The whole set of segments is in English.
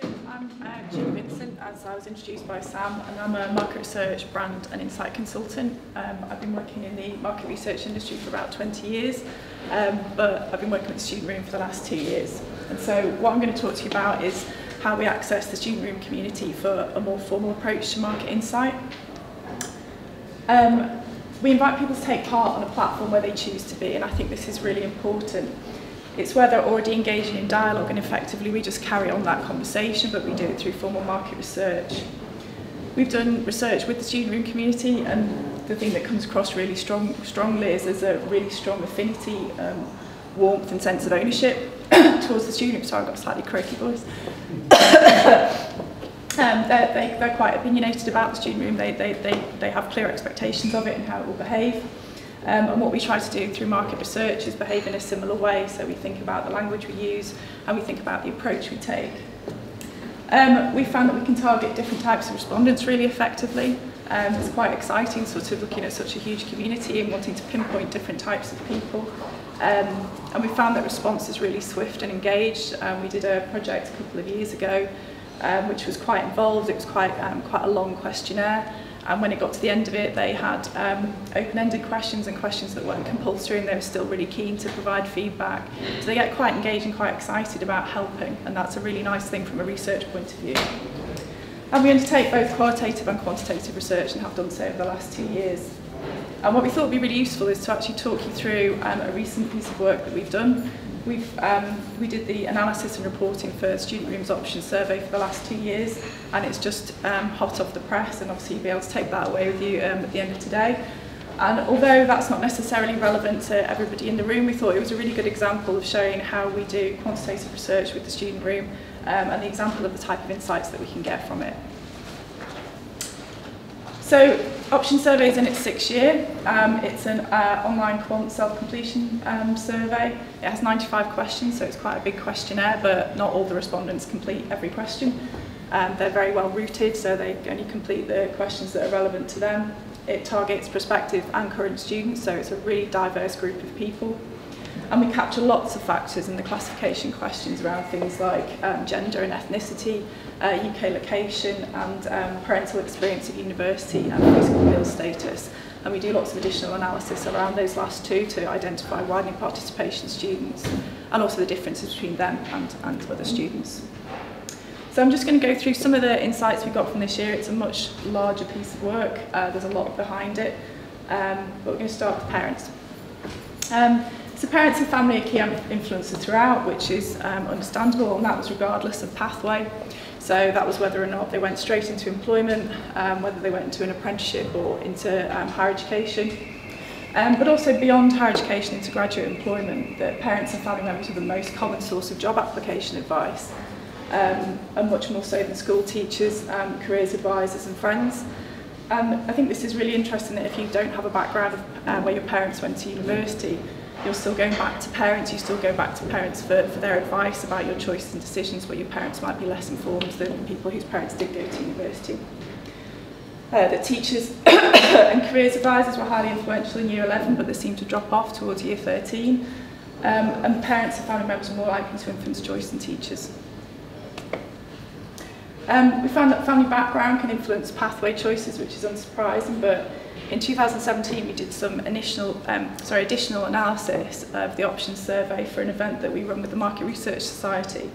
So I'm Vincent, as I was introduced by Sam, and I'm a market research, brand and insight consultant. I've been working in the market research industry for about 20 years, but I've been working with the student room for the last 2 years. And so what I'm going to talk to you about is how we access the student room community for a more formal approach to market insight. We invite people to take part on a platform where they choose to be, and I think this is really important. It's where they're already engaging in dialogue, and effectively we just carry on that conversation, but we do it through formal market research. We've done research with the student room community, and the thing that comes across really strongly is there's a really strong affinity, warmth and sense of ownership towards the student room. Sorry, I've got a slightly croaky voice. They're quite opinionated about the student room. They have clear expectations of it and how it will behave. And what we try to do through market research is behave in a similar way. So we think about the language we use and we think about the approach we take. We found that we can target different types of respondents really effectively. It's quite exciting sort of looking at such a huge community and wanting to pinpoint different types of people. And we found that response is really swift and engaged. We did a project a couple of years ago which was quite involved. It was quite a long questionnaire. And when it got to the end of it, they had open-ended questions and questions that weren't compulsory, and they were still really keen to provide feedback. So they get quite engaged and quite excited about helping, and that's a really nice thing from a research point of view. And we undertake both qualitative and quantitative research and have done so over the last 2 years. And what we thought would be really useful is to actually talk you through a recent piece of work that we've done. We did the analysis and reporting for Student Room's option survey for the last 2 years, and it's just hot off the press, and obviously you'll be able to take that away with you at the end of today. And although that's not necessarily relevant to everybody in the room, we thought it was a really good example of showing how we do quantitative research with the student room, and the example of the type of insights that we can get from it. So, option survey is in its 6th year. It's an online quant self-completion survey. It has 95 questions, so it's quite a big questionnaire, but not all the respondents complete every question. They're very well rooted, so they only complete the questions that are relevant to them. It targets prospective and current students, so it's a really diverse group of people. And we capture lots of factors in the classification questions around things like gender and ethnicity, UK location, and parental experience at university and physical ill status. And we do lots of additional analysis around those last two to identify widening participation students and also the differences between them and other students. So I'm just going to go through some of the insights we got from this year. It's a much larger piece of work. There's a lot behind it. But we're going to start with parents. So parents and family are key influencers throughout, which is understandable, and that was regardless of pathway. So that was whether or not they went straight into employment, whether they went into an apprenticeship or into higher education. But also beyond higher education into graduate employment, that parents and family members are the most common source of job application advice, and much more so than school teachers, careers advisors and friends. And I think this is really interesting that if you don't have a background of where your parents went to university, you're still going back to parents, you still go back to parents for their advice about your choices and decisions, where your parents might be less informed than people whose parents did go to university. The teachers and careers advisors were highly influential in year 11, but they seemed to drop off towards year 13. And parents and family members are more likely to influence choice than teachers. We found that family background can influence pathway choices, which is unsurprising, but in 2017 we did some additional analysis of the options survey for an event that we run with the Market Research Society,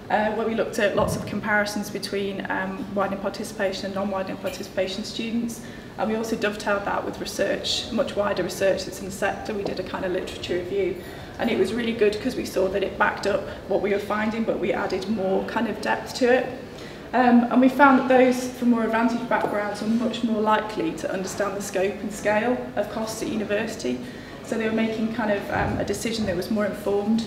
where we looked at lots of comparisons between widening participation and non-widening participation students, and we also dovetailed that with research, much wider research that's in the sector. We did a kind of literature review, and it was really good because we saw that it backed up what we were finding, but we added more kind of depth to it. And we found that those from more advantaged backgrounds were much more likely to understand the scope and scale of costs at university. So they were making kind of a decision that was more informed.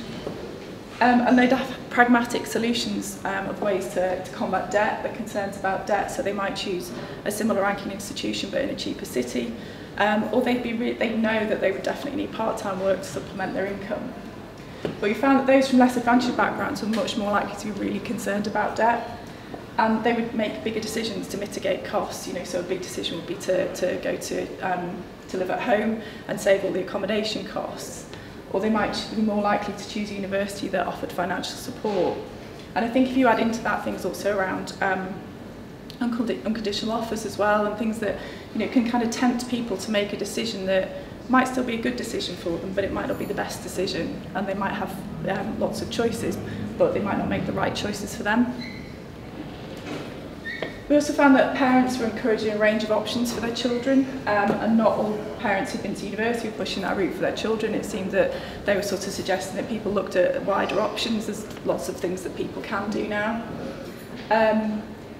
And they'd have pragmatic solutions of ways to combat debt, the concerns about debt. So they might choose a similar ranking institution but in a cheaper city. Or they'd know that they would definitely need part-time work to supplement their income. But we found that those from less advantaged backgrounds were much more likely to be really concerned about debt. And they would make bigger decisions to mitigate costs. You know, so a big decision would be to go to live at home and save all the accommodation costs. Or they might be more likely to choose a university that offered financial support. And I think if you add into that things also around unconditional offers as well, and things that, you know, can kind of tempt people to make a decision that might still be a good decision for them, but it might not be the best decision, and they might have lots of choices, but they might not make the right choices for them. We also found that parents were encouraging a range of options for their children, and not all parents who'd been to university were pushing that route for their children. It seemed that they were sort of suggesting that people looked at wider options. There's lots of things that people can do now.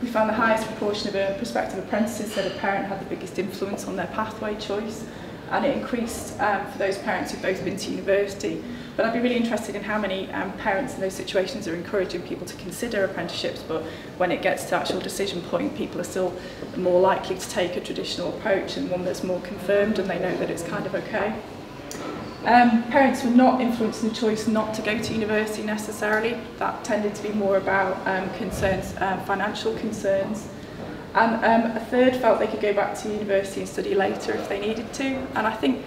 We found the highest proportion of prospective apprentices said a parent had the biggest influence on their pathway choice, and it increased for those parents who've both been to university. But I'd be really interested in how many parents in those situations are encouraging people to consider apprenticeships, but when it gets to actual decision point, people are still more likely to take a traditional approach and one that's more confirmed and they know that it's kind of okay. Parents were not influencing the choice not to go to university necessarily. That tended to be more about concerns, financial concerns. And a third felt they could go back to university and study later if they needed to. And I think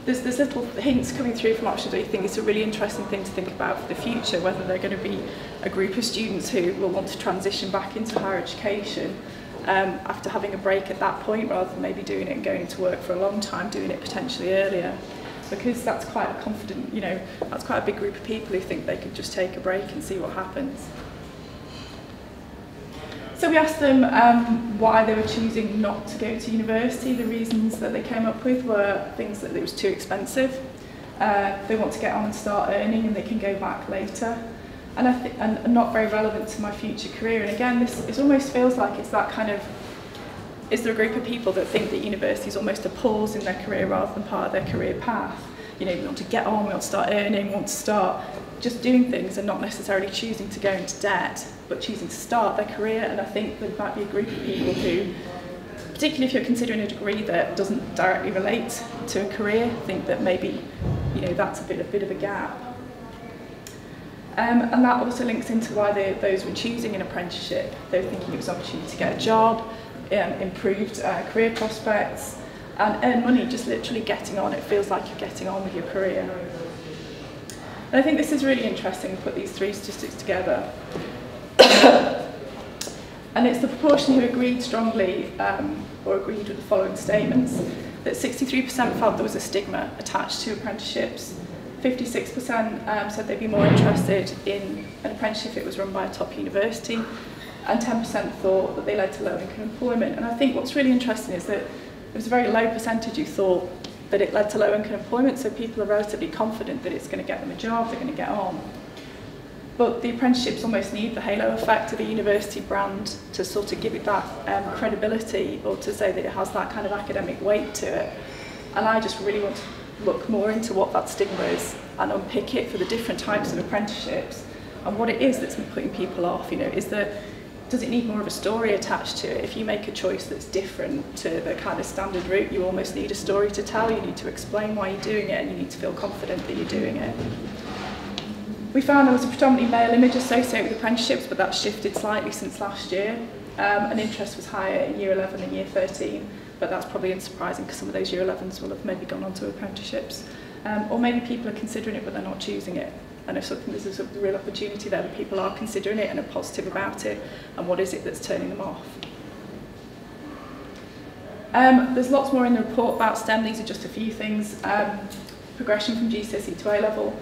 there's little hints coming through from options where you think it's a really interesting thing to think about for the future, whether they're going to be a group of students who will want to transition back into higher education after having a break at that point, rather than maybe doing it and going into work for a long time, doing it potentially earlier. Because that's quite a confident, you know, that's quite a big group of people who think they could just take a break and see what happens. So we asked them why they were choosing not to go to university. The reasons that they came up with were things that it was too expensive. They want to get on and start earning and they can go back later. And not very relevant to my future career. And again, it almost feels like it's that kind of, is there a group of people that think that university is almost a pause in their career rather than part of their career path? You know, we want to get on, we want to start earning, we want to start just doing things and not necessarily choosing to go into debt, but choosing to start their career. And I think there might be a group of people who, particularly if you're considering a degree that doesn't directly relate to a career, think that maybe, you know, that's a bit of a gap. And that also links into why those were choosing an apprenticeship. They were thinking it was an opportunity to get a job, improved career prospects, and earn money, just literally getting on. It feels like you're getting on with your career. And I think this is really interesting to put these three statistics together. And it's the proportion who agreed strongly or agreed with the following statements: that 63% felt there was a stigma attached to apprenticeships, 56% said they'd be more interested in an apprenticeship if it was run by a top university, and 10% thought that they led to low income employment. And I think what's really interesting is that there was a very low percentage who thought that it led to low income employment, so people are relatively confident that it's going to get them a job, they're going to get on. But the apprenticeships almost need the halo effect of the university brand to sort of give it that credibility, or to say that it has that kind of academic weight to it. And I just really want to look more into what that stigma is and unpick it for the different types of apprenticeships and what it is that's putting people off. You know, does it need more of a story attached to it? If you make a choice that's different to the kind of standard route, you almost need a story to tell. You need to explain why you're doing it, and you need to feel confident that you're doing it. We found there was a predominantly male image associated with apprenticeships, but that's shifted slightly since last year. And interest was higher in Year 11 and Year 13, but that's probably unsurprising because some of those Year 11s will have maybe gone on to apprenticeships. Or maybe people are considering it but they're not choosing it. And if something, there's a real opportunity there that people are considering it and are positive about it, and what is it that's turning them off. There's lots more in the report about STEM. These are just a few things. Progression from GCSE to A-level.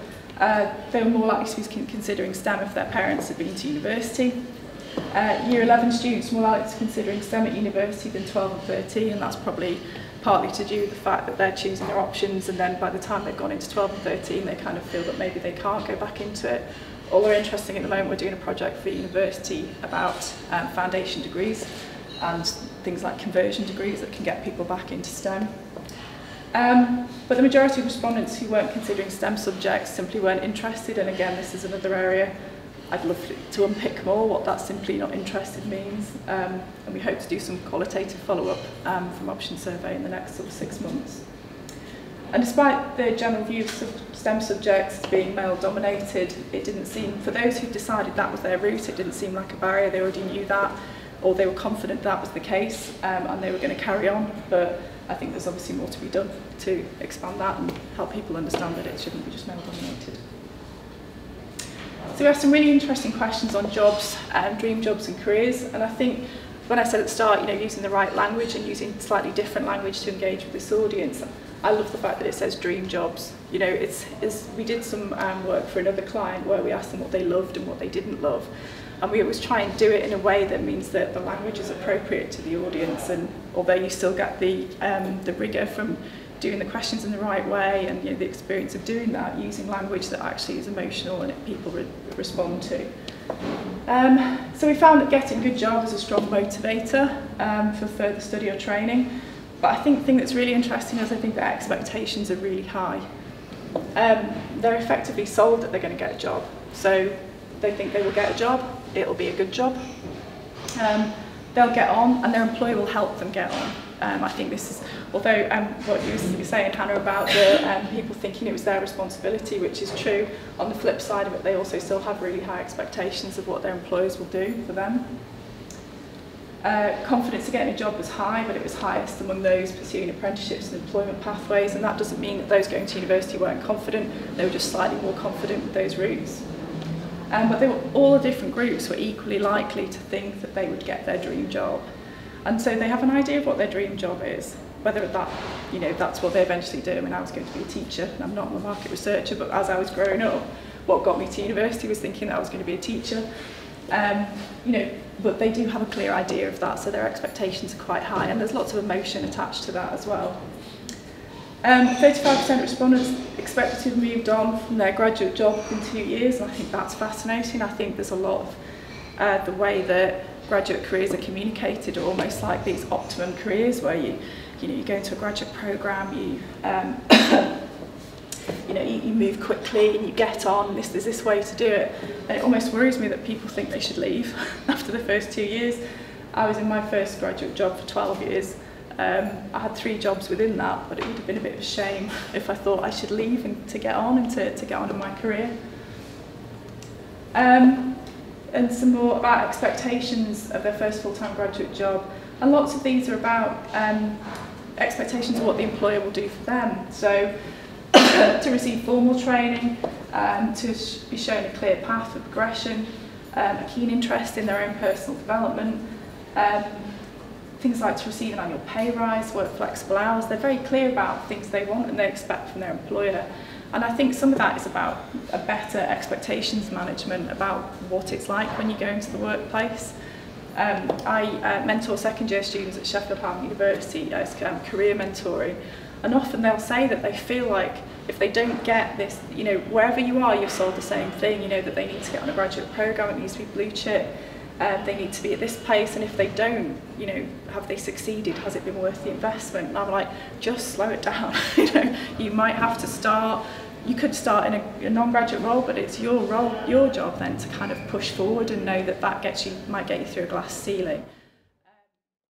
They were more likely to be considering STEM if their parents had been to university. Year 11 students more likely to considering STEM at university than 12 and 13, and that's probably partly to do with the fact that they're choosing their options, and then by the time they've gone into 12 and 13 they kind of feel that maybe they can't go back into it. Although interesting, at the moment we're doing a project for university about foundation degrees and things like conversion degrees that can get people back into STEM. But the majority of respondents who weren't considering STEM subjects simply weren't interested, and again this is another area I'd love to unpick more what that simply not interested means, and we hope to do some qualitative follow-up from Option Survey in the next sort of 6 months. And despite the general view of STEM subjects being male-dominated, it didn't seem, for those who decided that was their route, it didn't seem like a barrier. They already knew that, or they were confident that was the case, and they were going to carry on. But I think there's obviously more to be done to expand that and help people understand that it shouldn't be just male-dominated. So we have some really interesting questions on jobs, dream jobs and careers, and I think when I said at the start, using the right language and using slightly different language to engage with this audience, I love the fact that it says dream jobs. We did some work for another client where we asked them what they loved and what they didn't love, and we always try and do it in a way that means that the language is appropriate to the audience, and although you still get the rigour from doing the questions in the right way and the experience of doing that, using language that actually is emotional and people respond to. So we found that getting a good job is a strong motivator for further study or training. But I think the thing that's really interesting is I think their expectations are really high. They're effectively sold that they're going to get a job. So they think they will get a job, it'll be a good job. They'll get on and their employer will help them get on. I think this is, although what you were saying, Hannah, about the people thinking it was their responsibility, which is true, on the flip side of it, they also still have really high expectations of what their employers will do for them. Confidence in getting a job was high, but it was highest among those pursuing apprenticeships and employment pathways, and that doesn't mean that those going to university weren't confident, they were just slightly more confident with those routes. But all the different groups were equally likely to think that they would get their dream job. And so they have an idea of what their dream job is, whether that's what they eventually do. I mean, I was going to be a teacher, and I'm not a market researcher, but as I was growing up, what got me to university was thinking that I was going to be a teacher. But they do have a clear idea of that, so their expectations are quite high, and there's lots of emotion attached to that as well. 35% of respondents expected to have moved on from their graduate job in 2 years, and I think that's fascinating. I think there's a lot of the way that graduate careers are communicated are almost like these optimum careers where you go into a graduate programme, you move quickly and you get on, there's this way to do it. And it almost worries me that people think they should leave after the first 2 years. I was in my first graduate job for 12 years. I had 3 jobs within that, but it would have been a bit of a shame if I thought I should leave and to get on and to get on in my career. And some more about expectations of their first full-time graduate job. And lots of these are about expectations of what the employer will do for them. So to receive formal training, to be shown a clear path for progression, a keen interest in their own personal development, things like to receive an annual pay rise, work flexible hours. They're very clear about things they want and they expect from their employer. And I think some of that is about a better expectations management about what it's like when you go into the workplace. I mentor second year students at Sheffield Hallam University as career mentoring, and often they'll say that they feel like if they don't get this, wherever you are, you're sold the same thing, that they need to get on a graduate programme, it needs to be blue chip, they need to be at this place, and if they don't, have they succeeded, has it been worth the investment? And I'm like, just slow it down. You might have to start, you could start in a non-graduate role, but it's your role, your job then to kind of push forward and know that might get you through a glass ceiling.